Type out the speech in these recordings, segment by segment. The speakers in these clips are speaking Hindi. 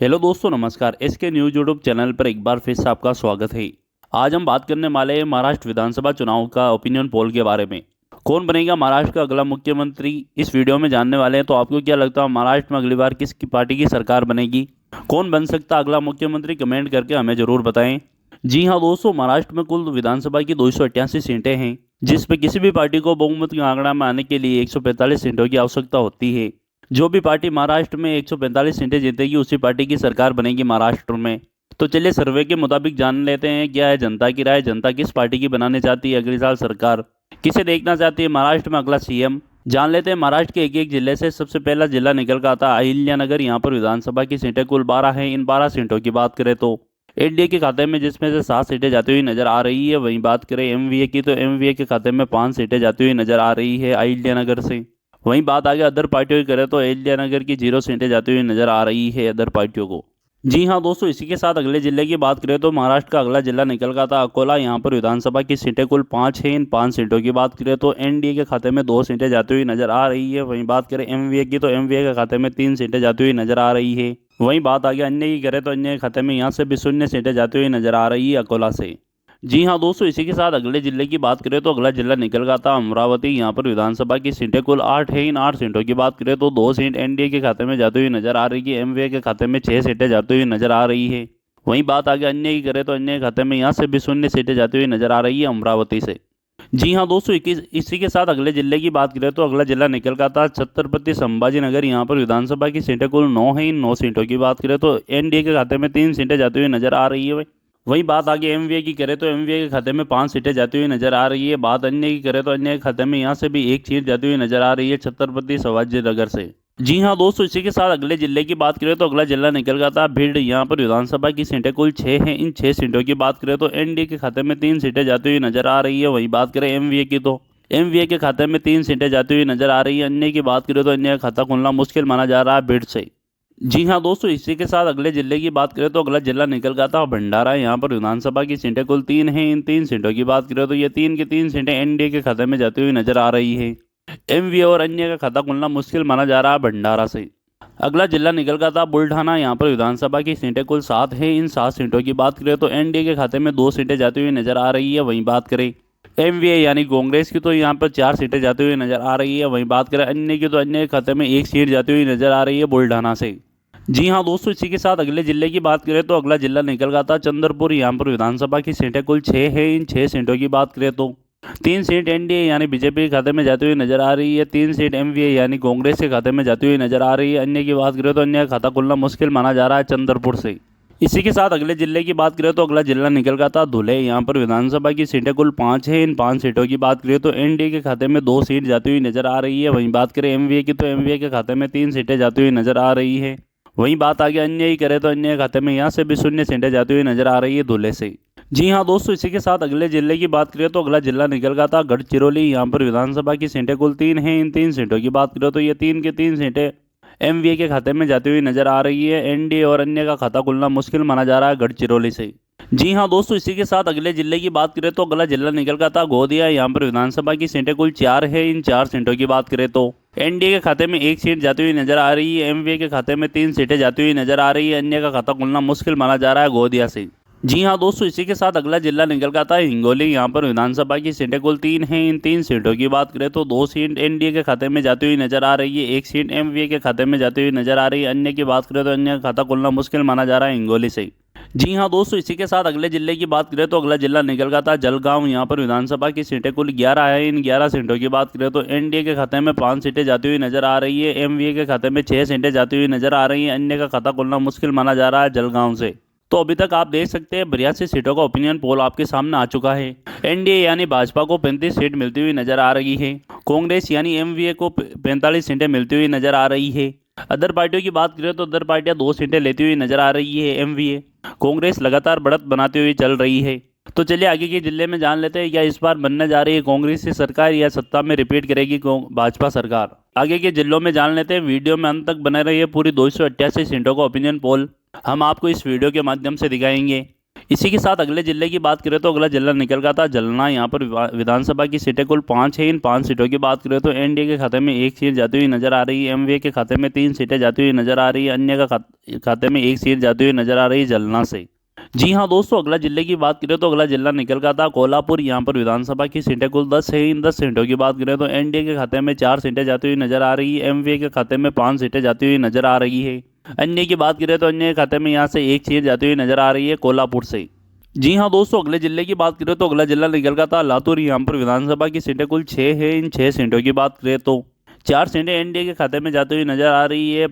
हेलो दोस्तों, नमस्कार। एसके न्यूज यूट्यूब चैनल पर एक बार फिर से आपका स्वागत है। आज हम बात करने वाले हैं महाराष्ट्र विधानसभा चुनाव का ओपिनियन पोल के बारे में। कौन बनेगा महाराष्ट्र का अगला मुख्यमंत्री, इस वीडियो में जानने वाले हैं। तो आपको क्या लगता है महाराष्ट्र में अगली बार किस पार्टी की सरकार बनेगी, कौन बन सकता है अगला मुख्यमंत्री, कमेंट करके हमें जरूर बताएं। जी हाँ दोस्तों, महाराष्ट्र में कुल विधानसभा की 288 सीटें हैं, जिसमें किसी भी पार्टी को बहुमत के आंकड़ा में आने के लिए 145 सीटों की आवश्यकता होती है। जो भी पार्टी महाराष्ट्र में 145 सीटें जीतेगी उसी पार्टी की सरकार बनेगी महाराष्ट्र में। तो चलिए सर्वे के मुताबिक जान लेते हैं क्या है जनता की राय, जनता किस पार्टी की बनाने चाहती है अगले साल सरकार, किसे देखना चाहती है महाराष्ट्र में अगला सीएम। जान लेते हैं महाराष्ट्र के एक एक जिले से। सबसे पहला जिला निकल का आता है अहिल्यानगर। यहाँ पर विधानसभा की सीटें कुल 12 हैं। इन 12 सीटों की बात करें तो एनडीए के खाते में जिसमें से 7 सीटें जाती हुई नजर आ रही है। वहीं बात करें एमवीए की तो एमवीए के खाते में 5 सीटें जाती हुई नजर आ रही है अहिल्यानगर से। वहीं बात आगे अदर पार्टियों की करें तो अहिल्यानगर की 0 सीटें जाती हुई नजर आ रही है अदर पार्टियों को। जी हाँ दोस्तों, इसी के साथ अगले जिले की बात करें तो महाराष्ट्र का अगला जिला निकल का था अकोला। यहाँ पर विधानसभा की सीटें कुल 5 हैं। इन 5 सीटों की बात करें तो एनडीए के खाते में 2 सीटें जाती हुई नजर आ रही है। वहीं बात करें एमवीए की तो एमवीए के खाते में 3 सीटें जाती हुई नजर आ रही है। वहीं बात आगे अन्य की करें तो अन्य के खाते में यहाँ से भी 0 सीटें जाती हुई नजर आ रही है अकोला से। जी हाँ दोस्तों, इसी के साथ अगले जिले की बात करें तो अगला जिला निकल का था अमरावती। यहाँ पर विधानसभा की सीटें कुल 8 है। इन 8 सीटों की बात करें तो 2 सीट एनडीए के खाते में जाती हुई नजर आ रही है। एमवीए के खाते में 6 सीटें जाती हुई नजर आ रही है। वहीं बात आगे अन्य की करें तो अन्य के खाते में यहाँ से भी 0 सीटें जाती हुई नजर आ रही है अमरावती से। जी हाँ दोस्तों, इसी के साथ अगले जिले की बात करें तो अगला जिला निकल का था छत्रपति संभाजी नगर। यहाँ पर विधानसभा की सीटें कुल 9 है। इन 9 सीटों की बात करें तो एनडीए के खाते में 3 सीटें जाती हुई नजर आ रही है। वहीं बात आगे एमवीए की करें तो एमवीए के खाते में 5 सीटें जाती हुई नजर आ रही है। बात अन्य की करें तो अन्य के खाते में यहाँ से भी 1 सीट जाती हुई नजर आ रही है छत्रपति शिवाजी नगर से। जी हाँ दोस्तों, इसी के साथ अगले जिले की बात करें तो अगला जिला निकल गया था भिंड। यहाँ पर विधानसभा की सीटें कुल 6 हैं। इन 6 सीटों की बात करें तो एनडीए के खाते में 3 सीटें जाती हुई नजर आ रही है। वहीं बात करें एमवीए की तो एमवीए के खाते में 3 सीटें जाती हुई नजर आ रही है। अन्य की बात करें तो अन्य का खाता खुलना मुश्किल माना जा रहा है भिंड से। जी हाँ दोस्तों, इसी के साथ अगले जिले की बात करें तो अगला जिला निकल गया था भंडारा। यहाँ पर विधानसभा की सीटें कुल 3 हैं। इन 3 सीटों की बात करें तो ये 3 की 3 सीटें एनडीए के खाते में जाती हुई नजर आ रही है। एमवीए और अन्य का खाता खुलना मुश्किल माना जा रहा है भंडारा से। अगला जिला निकल गया था बुल्ढाना। यहाँ पर विधानसभा की सीटें कुल 7 हैं। इन 7 सीटों की बात करें तो एनडीए के खाते में 2 सीटें जाती हुई नजर आ रही है। वहीं बात करें एमवीए यानी कांग्रेस की तो यहाँ पर 4 सीटें जाती हुई नजर आ रही है। वहीं बात करें अन्य की तो अन्य के खाते में 1 सीट जाती हुई नजर आ रही है बुल्ढाना से। जी हाँ दोस्तों, इसी के साथ अगले जिले की बात करें तो अगला जिला निकल गया था चंद्रपुर। यहाँ पर विधानसभा की सीटें कुल 6 है। इन 6 सीटों की बात करें तो 3 सीट एनडीए यानी बीजेपी के खाते में जाती हुई नजर आ रही है। 3 सीट एमवीए यानी कांग्रेस के खाते में जाती हुई नजर आ रही है। अन्य की बात करें तो अन्य का खाता खुलना मुश्किल माना जा रहा है चंद्रपुर से। इसी के साथ अगले जिले की बात करें तो अगला जिला निकल गया था धुले। यहाँ पर विधानसभा की सीटें कुल 5 है। इन 5 सीटों की बात करें तो एनडीए के खाते में 2 सीट जाती हुई नजर आ रही है। वहीं बात करें एमवीए की तो एमवीए के खाते में 3 सीटें जाती हुई नजर आ रही है। वहीं बात आगे अन्य ही करें तो अन्य खाते में यहाँ से भी 0 सीटें जाती हुई नजर आ रही है धुले से। जी हाँ दोस्तों, इसी के साथ अगले जिले की बात करें तो अगला जिला निकल गया था गढ़चिरौली। यहाँ पर विधानसभा की सीटें कुल 3 हैं। इन 3 सीटों की बात करें तो ये 3 की 3 सीटें एमवीए के खाते में जाती हुई नजर आ रही है। एनडीए और अन्य का खाता खुलना मुश्किल माना जा रहा है गढ़चिरौली से। जी हाँ दोस्तों, इसी के साथ अगले जिले की बात करें तो अगला जिला निकल का था गोदिया। यहाँ पर विधानसभा की सीटें कुल 4 है। इन 4 सीटों की बात करें तो एनडीए के खाते में 1 सीट जाती हुई नजर आ रही है। एमवीए के खाते में 3 सीटें जाती हुई नजर आ रही है। अन्य का खाता खुलना मुश्किल माना जा रहा है गोदिया से। जी हाँ दोस्तों, इसी के साथ अगला जिला निकल का था हिंगोली। यहाँ पर विधानसभा की सीटें कुल 3 हैं। इन 3 सीटों की बात करें तो 2 सीट एनडीए के खाते में जाती हुई नजर आ रही है। 1 सीट एमवीए के खाते में जाती हुई नजर आ रही है। अन्य की बात करें तो अन्य का खाता खुलना मुश्किल माना जा रहा है हिंगोली से। जी हाँ दोस्तों, इसी के साथ अगले जिले की बात करें तो अगला जिला निकल का था जलगांव। यहाँ पर विधानसभा की सीटें कुल 11 है। इन 11 सीटों की बात करें तो एनडीए के खाते में 5 सीटें जाती हुई नजर आ रही है। एमवीए के खाते में 6 सीटें जाती हुई नजर आ रही है। अन्य का खाता खुलना मुश्किल माना जा रहा है जलगांव से। तो अभी तक आप देख सकते हैं 82 सीटों का ओपिनियन पोल आपके सामने आ चुका है। एनडीए यानी भाजपा को 35 सीट मिलती हुई नजर आ रही है। कांग्रेस यानी एमवीए को 45 सीटें मिलती हुई नजर आ रही है। अदर पार्टियों की बात करें तो अदर पार्टियां 2 सीटें लेती हुई नजर आ रही है। एमवीए कांग्रेस लगातार बढ़त बनाती हुई चल रही है। तो चलिए आगे के जिले में जान लेते हैं क्या इस बार बनने जा रही है कांग्रेस की सरकार या सत्ता में रिपीट करेगी भाजपा सरकार। आगे के जिलों में जान लेते हैं। वीडियो में अंत तक बने रहिए। पूरी 288 सीटों का ओपिनियन पोल हम आपको इस वीडियो के माध्यम से दिखाएंगे। इसी के साथ अगले जिले की बात करें तो अगला जिला निकल का था जलना। यहाँ पर विधानसभा की सीटें कुल 5 है। इन 5 सीटों की बात करें तो एनडीए के खाते में 1 सीट जाती हुई नजर आ रही है, एमवीए के खाते में 3 सीटें जाती हुई नजर आ रही है, अन्य का खाते में 1 सीट जाती हुई नजर आ रही है जलना से। जी हाँ दोस्तों, अगला जिले की बात करें तो अगला जिला निकल का था कोल्हापुर। यहाँ पर विधानसभा की सीटें कुल 10 है। इन 10 सीटों की बात करें तो एनडीए के खाते में 4 सीटें जाती हुई नजर आ रही है, एमवीए के खाते में 5 सीटें जाती हुई नजर आ रही है, अन्य की बात करें तो अन्य के खाते में यहाँ से 1 सीट जाती हुई नजर आ रही है कोल्हापुर से। जी हाँ दोस्तों, अगले जिले की बात करें तो अगला जिला निकल का था लातूर। यहाँ पर विधानसभा की सीटें कुल 6 है। इन 6 सीटों की बात करें तो 4 सीटें एनडीए के खाते में जाती हुई नजर आ रही है,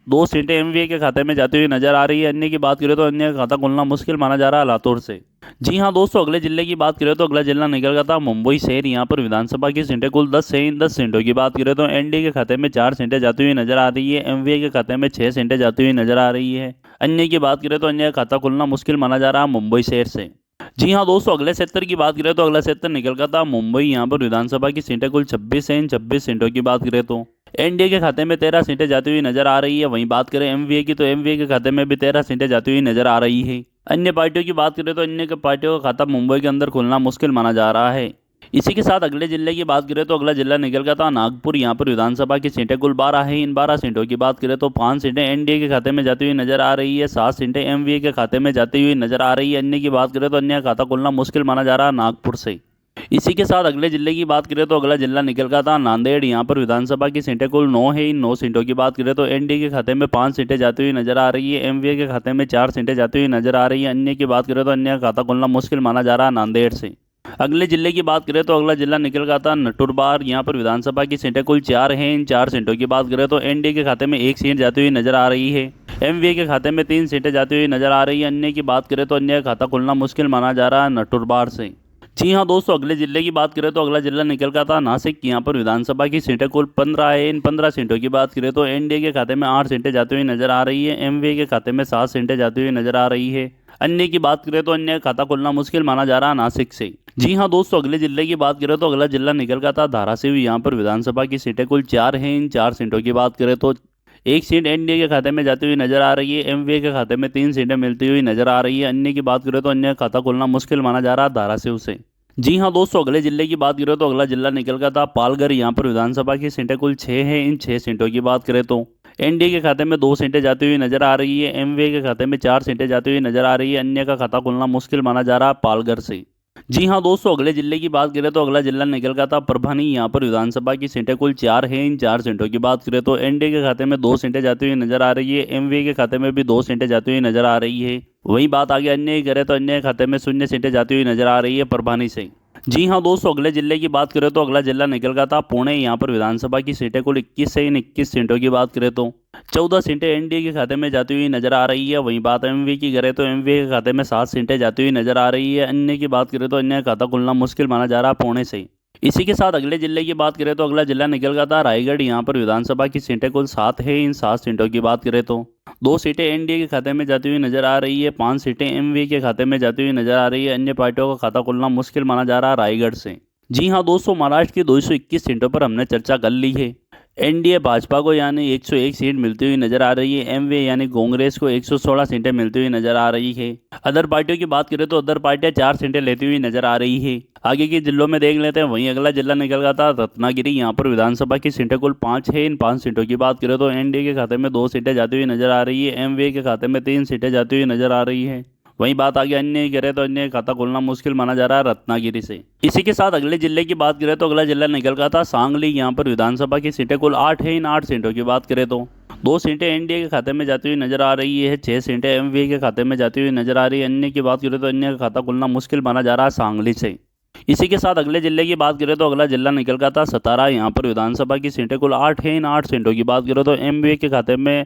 2 सीटें एमवीए के खाते में जाती हुई नजर आ रही है, अन्य की बात करें तो अन्य का खाता खुलना मुश्किल माना जा रहा है लातूर से। जी हाँ दोस्तों, अगले जिले की बात करें तो अगला जिला निकल का था मुंबई शहर। यहाँ पर विधानसभा की सीटें कुल 10 है। इन 10 सीटों की बात करें तो एनडीए के खाते में 4 सीटें जाती हुई नजर आ रही है, एमवीए के खाते में 6 सीटें जाती हुई नजर आ रही है, अन्य की बात करें तो अन्य का खाता खुलना मुश्किल माना जा रहा है मुंबई शहर से। जी हाँ दोस्तों, अगले सेक्टर की बात करें तो अगला सेक्टर निकल का था मुंबई। यहाँ पर विधानसभा की सीटें कुल 26 है। इन 26 सीटों की बात करें तो एनडीए के खाते में 13 सीटें जाती हुई नजर आ रही है। वहीं बात करें एमवीए की तो एमवीए के खाते में भी 13 सीटें जाती हुई नजर आ रही है। अन्य पार्टियों की बात करें तो अन्य के पार्टियों का खाता मुंबई के अंदर खुलना मुश्किल माना जा रहा है। इसी के साथ अगले जिले की बात करें तो अगला जिला निकल का था नागपुर। यहाँ पर विधानसभा की सीटें कुल 12 है। इन 12 सीटों की बात करें तो 5 सीटें एनडीए के खाते में जाती हुई नजर आ रही है, 7 सीटें एमवीए के खाते में जाती हुई नजर आ रही है, अन्य की बात करें तो अन्य खाता खुलना मुश्किल माना जा रहा है नागपुर से। इसी के साथ अगले जिले की बात करें तो अगला जिला निकल का था नांदेड़। यहाँ पर विधानसभा की सीटें कुल 9 है। इन 9 सीटों की बात करें तो एनडीए के खाते में 5 सीटें जाती हुई नजर आ रही है, एमवीए के खाते में 4 सीटें जाती हुई नजर आ रही है, अन्य की बात करें तो अन्य का खाता खुलना मुश्किल माना जा रहा है नांदेड़ से। अगले जिले की बात करें तो अगला जिला निकल का था नटुरबार। यहाँ पर विधानसभा की सीटें कुल 4 हैं। इन 4 सीटों की बात करें तो एनडीए के खाते में 1 सीट जाती हुई नजर आ रही है, एमवीए के खाते में 3 सीटें जाती हुई नजर आ रही है, अन्य की बात करें तो अन्य का खाता खुलना मुश्किल माना जा रहा है नटुरबार से। जी हाँ दोस्तों, अगले जिले की बात करें तो अगला जिला निकल का था नासिक। यहाँ पर विधानसभा की सीटें कुल 15 है। इन 15 सीटों की बात करें तो एनडीए के खाते में 8 सीटें जाती हुई नजर आ रही है, एमवीए के खाते में 7 सीटें जाती हुई नजर आ रही है, अन्य की बात करें तो अन्य खाता खुलना मुश्किल माना जा रहा है नासिक से। जी हाँ दोस्तों, अगले जिले की बात करें तो अगला जिला निकल का था धाराशिव। यहाँ पर विधानसभा की सीटें कुल 4 हैं। इन 4 सीटों की बात करें तो 1 सीट एनडीए के खाते में जाती हुई नजर आ रही है, एमवीए के खाते में 3 सीटें मिलती हुई नजर आ रही है, अन्य की बात करें तो अन्य खाता खुलना मुश्किल माना जा रहा है धाराशिव से। जी हाँ दोस्तों, अगले जिले की बात करें तो अगला जिला निकल का था पालघर। यहाँ पर विधानसभा की सीटें कुल 6 हैं। इन 6 सीटों की बात करें तो एनडीए के खाते में 2 सीटें जाती हुई नजर आ रही है, एमवीए के खाते में 4 सीटें जाती हुई नजर आ रही है, अन्य का खाता खुलना मुश्किल माना जा रहा है पालघर से। जी हाँ दोस्तों, अगले जिले की बात करें तो अगला जिला निकल का था परभनी। यहाँ पर विधानसभा की सीटें कुल 4 हैं। इन 4 सीटों की बात करें तो एनडीए के खाते में 2 सीटें जाती हुई नजर आ रही है, एमवीए के खाते में भी 2 सीटें जाती हुई नजर आ रही है। वहीं बात आगे अन्य की करें तो अन्य खाते में 0 सीटें जाती हुई नजर आ रही है परभनी से। जी हाँ दोस्तों, अगले जिले की बात करें तो अगला जिला निकल का था पुणे। यहाँ पर विधानसभा की सीटें कुल 21 है। इन 21 सीटों की बात करें तो 14 सीटें एनडीए के खाते में जाती हुई नजर आ रही है। वहीं बात एमवीए की करें तो एमवीए के खाते में 7 सीटें जाती हुई नजर आ रही है, अन्य की बात करें तो अन्य खाता खुलना मुश्किल माना जा रहा है पुणे से। इसी के साथ अगले जिले की बात करें तो अगला जिला निकल का था रायगढ़। यहाँ पर विधानसभा की सीटें कुल 7 है। इन 7 सीटों की बात करें तो 2 सीटें एनडीए के खाते में जाती हुई नजर आ रही है, 5 सीटें एमवीए के खाते में जाती हुई नजर आ रही है, अन्य पार्टियों का खाता खुलना मुश्किल माना जा रहा है रायगढ़ से। जी हाँ दोस्तों, महाराष्ट्र की 221 सीटों पर हमने चर्चा कर ली है। एनडीए भाजपा को यानी 101 सीट मिलती हुई नजर आ रही है, एमवीए यानी कांग्रेस को 116 सीटें मिलती हुई नजर आ रही है। अदर पार्टियों की बात करें तो अदर पार्टियां 4 सीटें लेती हुई नजर आ रही है। आगे के जिलों में देख लेते हैं। वहीं अगला जिला निकल गया था रत्नागिरी। यहाँ पर विधानसभा की सीटें कुल 5 है। इन 5 सीटों की बात करें तो एनडीए के खाते में 2 सीटें जाती हुई नजर आ रही है, एमवीए के खाते में 3 सीटें जाती हुई नजर आ रही है। वहीं बात आगे अन्य की करें तो अन्य खाता खोलना मुश्किल माना जा रहा है रत्नागिरी से। इसी के साथ अगले जिले की बात करें तो अगला जिला निकल का था सांगली। यहाँ पर विधानसभा की सीटें कुल 8 है। इन 8 सीटों की बात करें तो 2 सीटें एनडीए के खाते में जाती हुई नजर आ रही है, 6 सीटें एमवीए के खाते में जाती हुई नजर आ रही है, अन्य की बात करें तो अन्य का खाता खुलना मुश्किल माना जा रहा है सांगली से। इसी के साथ अगले जिले की बात करें तो अगला जिला निकल का था सतारा। यहाँ पर विधानसभा की सीटें कुल 8 है। इन 8 सीटों की बात करें तो एमवीए के खाते में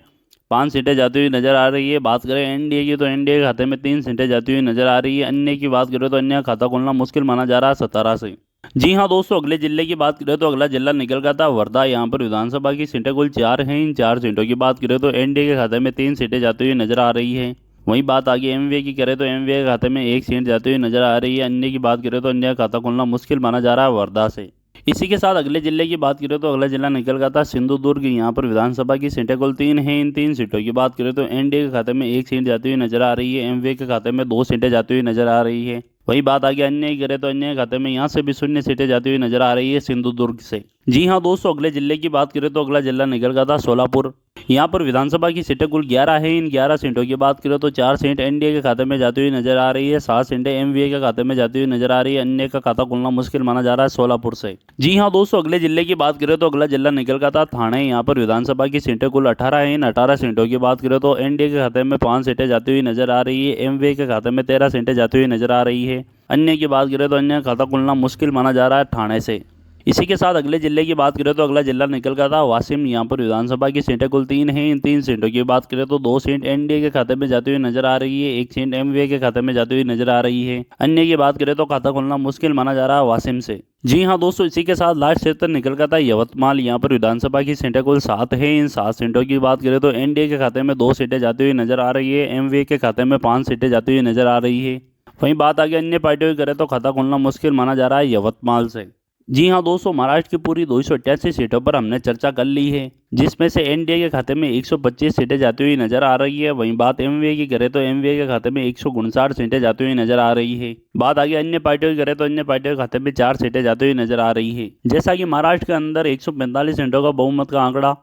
5 सीटें जाती हुई नजर आ रही है। बात करें एनडीए की तो एनडीए के खाते में 3 सीटें जाती हुई नजर आ रही है, अन्य की बात करें तो अन्य खाता खोलना मुश्किल माना जा रहा है सतारा से। जी हाँ दोस्तों, अगले जिले की बात करें तो अगला जिला निकल का था वर्धा। यहाँ पर विधानसभा की सीटें कुल 4 हैं। इन 4 सीटों की बात करें तो एनडीए के खाते में 3 सीटें जाती हुई नजर आ रही है। वहीं बात आगे एमवीए की करें तो एमवीए के खाते में 1 सीट जाती हुई नजर आ रही है, अन्य की बात करें तो अन्य खाता खोलना मुश्किल माना जा रहा है वर्धा से। इसी के साथ अगले जिले की बात करें तो अगला जिला निकल गया था सिंधुदुर्ग। यहाँ पर विधानसभा की सीटें कुल 3 हैं। इन 3 सीटों की बात करें तो एनडीए के खाते में 1 सीट जाती हुई नजर आ रही है, एमवीए के खाते में 2 सीटें जाती हुई नजर आ रही है। वही बात आगे अन्य की करें तो अन्य के खाते में यहाँ से भी 0 सीटें जाती हुई नजर आ रही है सिंधुदुर्ग से। जी हाँ दोस्तों, अगले जिले की बात करें तो अगला जिला निकल गया था सोलापुर। यहाँ पर विधानसभा की सीटें कुल 11 है। इन 11 सीटों की बात करें तो 4 सीट एनडीए के खाते में जाती हुई नजर आ रही है, 7 सीटें एमवीए के खाते में जाती हुई नजर आ रही है। अन्य का खाता खुलना मुश्किल माना जा रहा है सोलापुर से। जी हाँ दोस्तों, अगले जिले की बात करें तो अगला जिला निकल गया था थाने। यहाँ पर विधानसभा की सीटें कुल 18 है। इन 18 सीटों की बात करें तो एनडीए के खाते में 5 सीटें जाती हुई नजर आ रही है, एमवीए के खाते में 13 सीटें जाती हुई नजर आ रही है। अन्य की बात करें तो अन्य खाता खुलना मुश्किल माना जा रहा है थाने से। इसी के साथ अगले जिले की बात करें तो अगला जिला निकल गया था वासिम। यहाँ पर विधानसभा की सीटें कुल 3 हैं। इन 3 सीटों की बात करें तो 2 सीट एनडीए के खाते में जाती हुई नजर आ रही है, 1 सीट एमवीए के खाते में जाती हुई नजर आ रही है। अन्य की बात करें तो खाता खुलना मुश्किल माना जा रहा है वासिम से। जी हाँ दोस्तों, इसी के साथ लास्ट क्षेत्र निकल गया था यवतमाल। यहाँ पर विधानसभा की सीटें कुल 7 है। इन 7 सीटों की बात करें तो एनडीए के खाते में 2 सीटें जाती हुई नजर आ रही है, एमवीए के खाते में 5 सीटें जाती हुई नजर आ रही है। वहीं बात आगे अन्य पार्टियों की करें तो खाता खुलना मुश्किल माना जा रहा है यवतमाल से। जी हाँ दोस्तों, महाराष्ट्र की पूरी 288 सीटों पर हमने चर्चा कर ली है, जिसमें से एनडीए के खाते में 125 सीटें जाती हुई नजर आ रही है। वहीं बात एमवीए की करें तो एमवीए के खाते में 159 सीटें जाती हुई नजर आ रही है। बात आगे अन्य पार्टियों की करें तो अन्य पार्टियों के खाते में 4 सीटें जाती हुई नजर आ रही है। जैसा कि महाराष्ट्र के अंदर 145 सीटों का बहुमत का आंकड़ा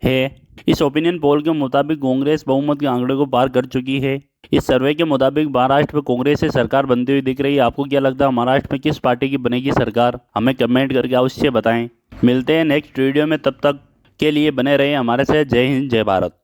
है, इस ओपिनियन पोल के मुताबिक कांग्रेस बहुमत के आंकड़े को पार कर चुकी है। इस सर्वे के मुताबिक महाराष्ट्र में कांग्रेस से सरकार बनती हुई दिख रही है। आपको क्या लगता है महाराष्ट्र में किस पार्टी की बनेगी सरकार? हमें कमेंट करके अवश्य बताएं। मिलते हैं नेक्स्ट वीडियो में, तब तक के लिए बने रहें हमारे साथ। जय हिंद, जय भारत।